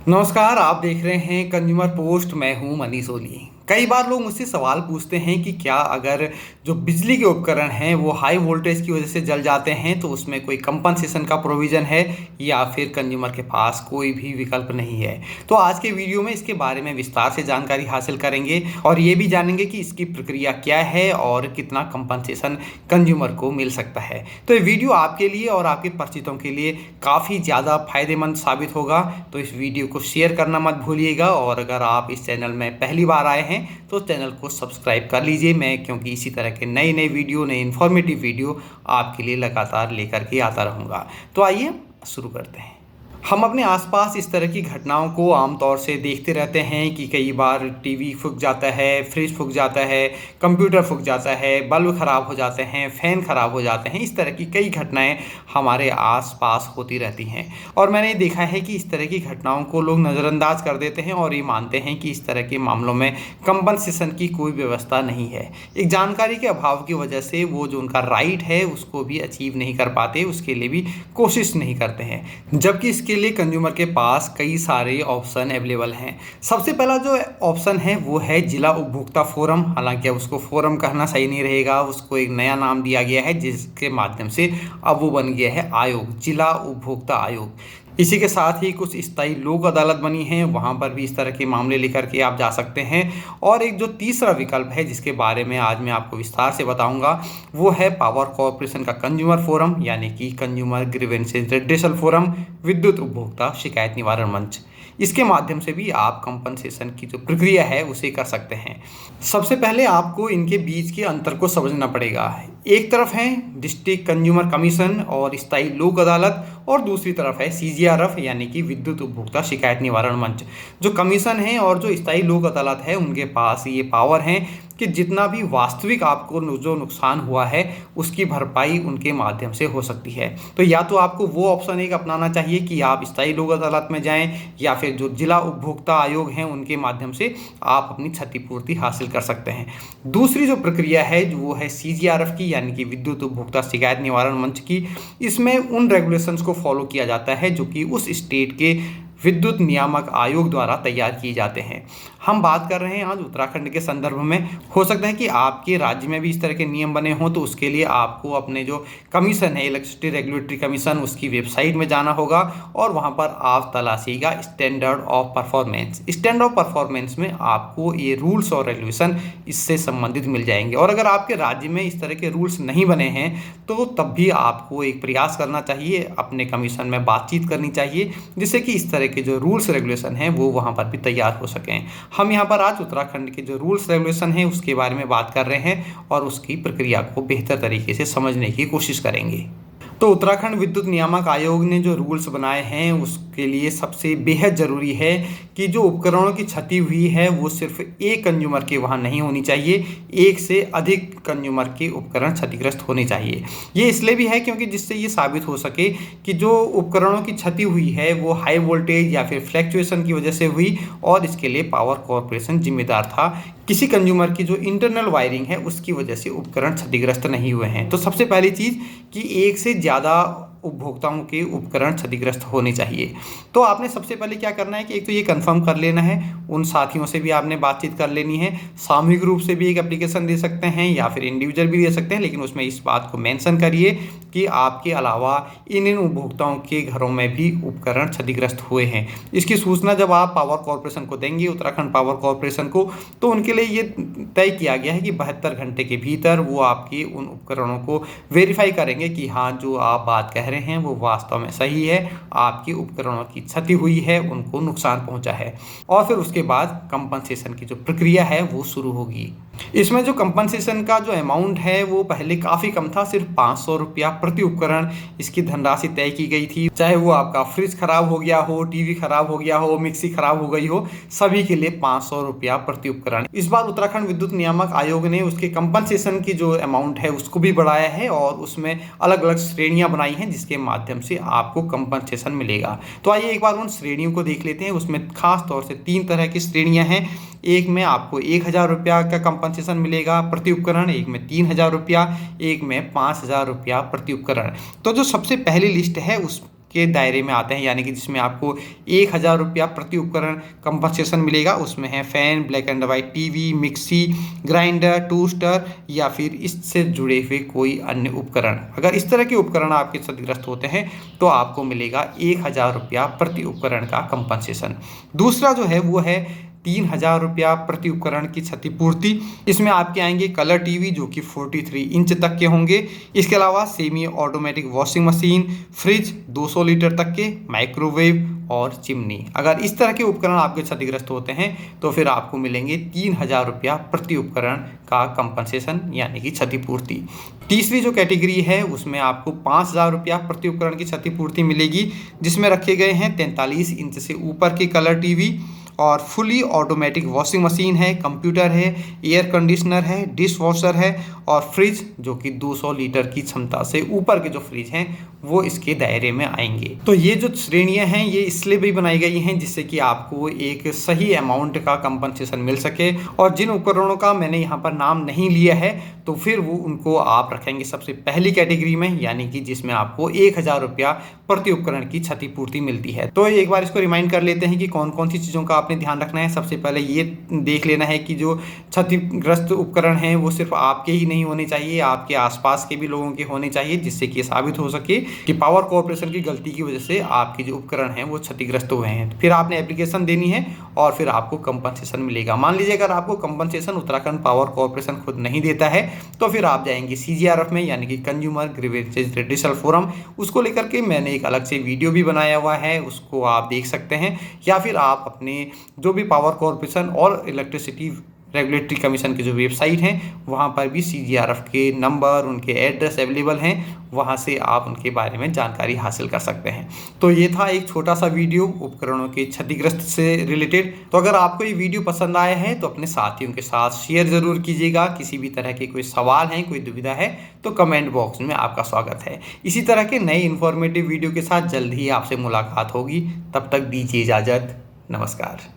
नमस्कार, आप देख रहे हैं कंज्यूमर पोस्ट। मैं हूं मनीष ओली। कई बार लोग मुझसे सवाल पूछते हैं कि क्या अगर जो बिजली के उपकरण हैं वो हाई वोल्टेज की वजह से जल जाते हैं तो उसमें कोई कंपनसेशन का प्रोविज़न है या फिर कंज्यूमर के पास कोई भी विकल्प नहीं है। तो आज के वीडियो में इसके बारे में विस्तार से जानकारी हासिल करेंगे और ये भी जानेंगे कि इसकी प्रक्रिया क्या है और कितना कंपनसेशन कंज्यूमर को मिल सकता है। तो ये वीडियो आपके लिए और आपके परिचितों के लिए काफ़ी ज़्यादा फायदेमंद साबित होगा। तो इस वीडियो को शेयर करना मत भूलिएगा और अगर आप इस चैनल में पहली बार आए हैं तो चैनल को सब्सक्राइब कर लीजिए। मैं क्योंकि इसी तरह के नए नए वीडियो, नए इन्फॉर्मेटिव वीडियो आपके लिए लगातार लेकर के आता रहूँगा। तो आइए शुरू करते हैं। हम अपने आसपास इस तरह की घटनाओं को आमतौर से देखते रहते हैं कि कई बार टीवी फूक जाता है, फ्रिज फूक जाता है, कंप्यूटर फूक जाता है, बल्ब ख़राब हो जाते हैं, फ़ैन ख़राब हो जाते हैं। इस तरह की कई घटनाएं हमारे आसपास होती रहती हैं और मैंने देखा है कि इस तरह की घटनाओं को लोग नज़रअंदाज कर देते हैं और ये मानते हैं कि इस तरह के मामलों में कंपनसेशन की कोई व्यवस्था नहीं है। एक जानकारी के अभाव की वजह से वो जो उनका राइट है उसको भी अचीव नहीं कर पाते, उसके लिए भी कोशिश नहीं करते हैं, जबकि इसके लिए कंज्यूमर के पास कई सारे ऑप्शन अवेलेबल हैं। सबसे पहला जो ऑप्शन है वो है जिला उपभोक्ता फोरम। हालांकि अब उसको फोरम कहना सही नहीं रहेगा, उसको एक नया नाम दिया गया है जिसके माध्यम से अब वो बन गया है आयोग, जिला उपभोक्ता आयोग। इसी के साथ ही कुछ स्थायी लोक अदालत बनी हैं, वहाँ पर भी इस तरह के मामले लेकर के आप जा सकते हैं। और एक जो तीसरा विकल्प है जिसके बारे में आज मैं आपको विस्तार से बताऊंगा वो है पावर कॉर्पोरेशन का कंज्यूमर फोरम, यानी कि कंज्यूमर ग्रीवेंसेस रेड्रेसल फोरम, विद्युत उपभोक्ता शिकायत निवारण मंच। इसके माध्यम से भी आप कंपनसेशन की जो प्रक्रिया है उसे कर सकते हैं। सबसे पहले आपको इनके बीच के अंतर को समझना पड़ेगा। एक तरफ है डिस्ट्रिक्ट कंज्यूमर कमीशन और स्थायी लोक अदालत और दूसरी तरफ है CGRF यानी कि विद्युत उपभोक्ता शिकायत निवारण मंच। जो कमीशन है और जो स्थायी लोक अदालत है उनके पास ये पावर है कि जितना भी वास्तविक आपको जो नुकसान हुआ है उसकी भरपाई उनके माध्यम से हो सकती है। तो या तो आपको वो ऑप्शन एक अपनाना चाहिए कि आप स्थायी लोक अदालत में जाएं या फिर जो जिला उपभोक्ता आयोग हैं उनके माध्यम से आप अपनी क्षतिपूर्ति हासिल कर सकते हैं। दूसरी जो प्रक्रिया है वो है CGRF की, यानी कि विद्युत उपभोक्ता शिकायत निवारण मंच की। इसमें उन रेगुलेशंस को फॉलो किया जाता है जो कि उस स्टेट के विद्युत नियामक आयोग द्वारा तैयार किए जाते हैं। हम बात कर रहे हैं आज उत्तराखंड के संदर्भ में। हो सकता है कि आपके राज्य में भी इस तरह के नियम बने हों, तो उसके लिए आपको अपने जो कमीशन है इलेक्ट्रिसिटी रेगुलेटरी कमीशन उसकी वेबसाइट में जाना होगा और वहां पर आप तलाशिएगा standard of performance. Standard of performance में आपको ये रूल्स और रेगुलेशन इससे संबंधित मिल जाएंगे। और अगर आपके राज्य में इस तरह के रूल्स नहीं बने हैं तो तब भी आपको एक प्रयास करना चाहिए, अपने कमीशन में बातचीत करनी चाहिए जिससे कि इस तरह के जो रूल्स रेगुलेशन हैं वो वहाँ पर भी तैयार हो सकें। हम यहाँ पर आज उत्तराखंड के जो रूल्स रेगुलेशन हैं उसके बारे में बात कर रहे हैं और उसकी प्रक्रिया को बेहतर तरीके से समझने की कोशिश करेंगे। तो उत्तराखंड विद्युत नियामक आयोग ने जो रूल्स बनाए हैं उसके लिए सबसे बेहद ज़रूरी है कि जो उपकरणों की क्षति हुई है वो सिर्फ एक कंज्यूमर के वहाँ नहीं होनी चाहिए, एक से अधिक कंज्यूमर के उपकरण क्षतिग्रस्त होने चाहिए। ये इसलिए भी है क्योंकि जिससे ये साबित हो सके कि जो उपकरणों की क्षति हुई है वो हाई वोल्टेज या फिर फ्लैक्चुएशन की वजह से हुई और इसके लिए पावर कॉर्पोरेशन जिम्मेदार था। किसी कंज्यूमर की जो इंटरनल वायरिंग है उसकी वजह से उपकरण क्षतिग्रस्त नहीं हुए हैं। तो सबसे पहली चीज़ कि एक से ज़्यादा उपभोक्ताओं के उपकरण क्षतिग्रस्त होने चाहिए। तो आपने सबसे पहले क्या करना है कि एक तो ये कंफर्म कर लेना है, उन साथियों से भी आपने बातचीत कर लेनी है। सामूहिक रूप से भी एक एप्लीकेशन दे सकते हैं या फिर इंडिविजुअल भी दे सकते हैं, लेकिन उसमें इस बात को मेंशन करिए कि आपके अलावा इन उपभोक्ताओं के घरों में भी उपकरण क्षतिग्रस्त हुए हैं। इसकी सूचना जब आप पावर कॉर्पोरेशन को देंगे, उत्तराखंड पावर कॉर्पोरेशन को, तो उनके लिए ये तय किया गया है कि 72 घंटे के भीतर वो आपकी उन उपकरणों को वेरीफाई करेंगे कि हाँ जो आप बात कह रहे हैं वो वास्तव में सही है, आपकी उपकरणों की क्षति हुई है, उनको नुकसान पहुंचा है। और फिर उसके बाद कंपनसेशन की जो प्रक्रिया है वो शुरू होगी। इसमें जो कंपनसेशन का जो अमाउंट है वो पहले काफ़ी कम था, सिर्फ 500 रुपया प्रति उपकरण इसकी धनराशि तय की गई थी। चाहे वो आपका फ्रिज खराब हो गया हो, टीवी खराब हो गया हो, मिक्सी खराब हो गई हो, सभी के लिए 500 रुपया प्रति उपकरण। इस बार उत्तराखंड विद्युत नियामक आयोग ने उसके कंपनसेशन की जो अमाउंट है उसको भी बढ़ाया है और उसमें अलग अलग श्रेणियां बनाई हैं जिसके माध्यम से आपको कंपनसेशन मिलेगा। तो आइए एक बार उन श्रेणियों को देख लेते हैं। उसमें खास तौर से 3 तरह की श्रेणियां हैं। एक में आपको 1000 रुपया का कंपनसेशन मिलेगा प्रति उपकरण, एक में 3000 रुपया, एक में 5000 रुपया प्रति उपकरण। तो जो सबसे पहली लिस्ट है के दायरे में आते हैं, यानी कि जिसमें आपको 1000 रुपया प्रति उपकरण कंपनसेशन मिलेगा। उसमें है fan, black and white TV, mixie grinder, toaster या फिर इससे जुड़े हुए कोई अन्य उपकरण। अगर इस तरह के उपकरण आपके क्षतिग्रस्त होते हैं तो आपको मिलेगा 1000 रुपया प्रति उपकरण का कंपनसेशन। दूसरा जो है वो है 3000 रुपया प्रति उपकरण की क्षतिपूर्ति। इसमें आपके आएंगे कलर टीवी जो कि 43 इंच तक के होंगे। इसके अलावा semi automatic washing machine, fridge 200 litre तक के, माइक्रोवेव और चिमनी। अगर इस तरह के उपकरण आपके क्षतिग्रस्त होते हैं तो फिर आपको मिलेंगे 3000 रुपया प्रति उपकरण का कंपनसेशन यानी कि क्षतिपूर्ति। तीसरी जो कैटेगरी है उसमें आपको 5000 रुपया प्रति उपकरण की क्षतिपूर्ति मिलेगी, जिसमें रखे गए हैं 43 इंच से ऊपर के कलर टीवी और फुली ऑटोमेटिक वॉशिंग मशीन है, कंप्यूटर है, एयर कंडीशनर है, डिश वॉशर है और फ्रिज जो कि 200 लीटर की क्षमता से ऊपर के जो फ्रिज हैं वो इसके दायरे में आएंगे। तो ये जो श्रेणियां हैं ये इसलिए भी बनाई गई हैं जिससे कि आपको एक सही अमाउंट का कंपनसेशन मिल सके। और जिन उपकरणों का मैंने यहाँ पर नाम नहीं लिया है तो फिर वो उनको आप रखेंगे सबसे पहली कैटेगरी में, यानी कि जिसमें आपको 1000 रुपया प्रति उपकरण की क्षतिपूर्ति मिलती है। तो एक बार इसको रिमाइंड कर लेते हैं कि कौन कौन सी चीज़ों का आपने ध्यान रखना है। सबसे पहले ये देख लेना है कि जो क्षतिग्रस्त उपकरण हैं वो सिर्फ आपके ही नहीं होने चाहिए, आपके आसपास के भी लोगों के होने चाहिए, जिससे कि साबित हो सके कि पावर कॉर्पोरेशन की गलती की वजह से आपके जो उपकरण हैं वो क्षतिग्रस्त हुए हैं। फिर आपने एप्लीकेशन देनी है और फिर आपको कंपनसेशन मिलेगा। मान लीजिए अगर आपको कंपनसेशन उत्तराखंड पावर कॉर्पोरेशन खुद नहीं देता है तो फिर आप जाएंगे CGRF में, यानी कि कंज्यूमर ग्रीवेंसेस रेडिशनल फोरम। उसको लेकर के मैंने एक अलग से वीडियो भी बनाया हुआ है, उसको आप देख सकते हैं। या फिर आप अपने जो भी पावर कॉर्पोरेशन और इलेक्ट्रिसिटी रेगुलेटरी कमीशन की जो वेबसाइट हैं वहाँ पर भी CGRF के नंबर, उनके एड्रेस अवेलेबल हैं, वहाँ से आप उनके बारे में जानकारी हासिल कर सकते हैं। तो ये था एक छोटा सा वीडियो उपकरणों के क्षतिग्रस्त से रिलेटेड। तो अगर आपको ये वीडियो पसंद आया है तो अपने साथियों के साथ शेयर ज़रूर कीजिएगा। किसी भी तरह के कोई सवाल हैं, कोई दुविधा है तो कमेंट बॉक्स में आपका स्वागत है। इसी तरह के नए इन्फॉर्मेटिव वीडियो के साथ जल्द ही आपसे मुलाकात होगी। तब तक दीजिए इजाज़त। नमस्कार।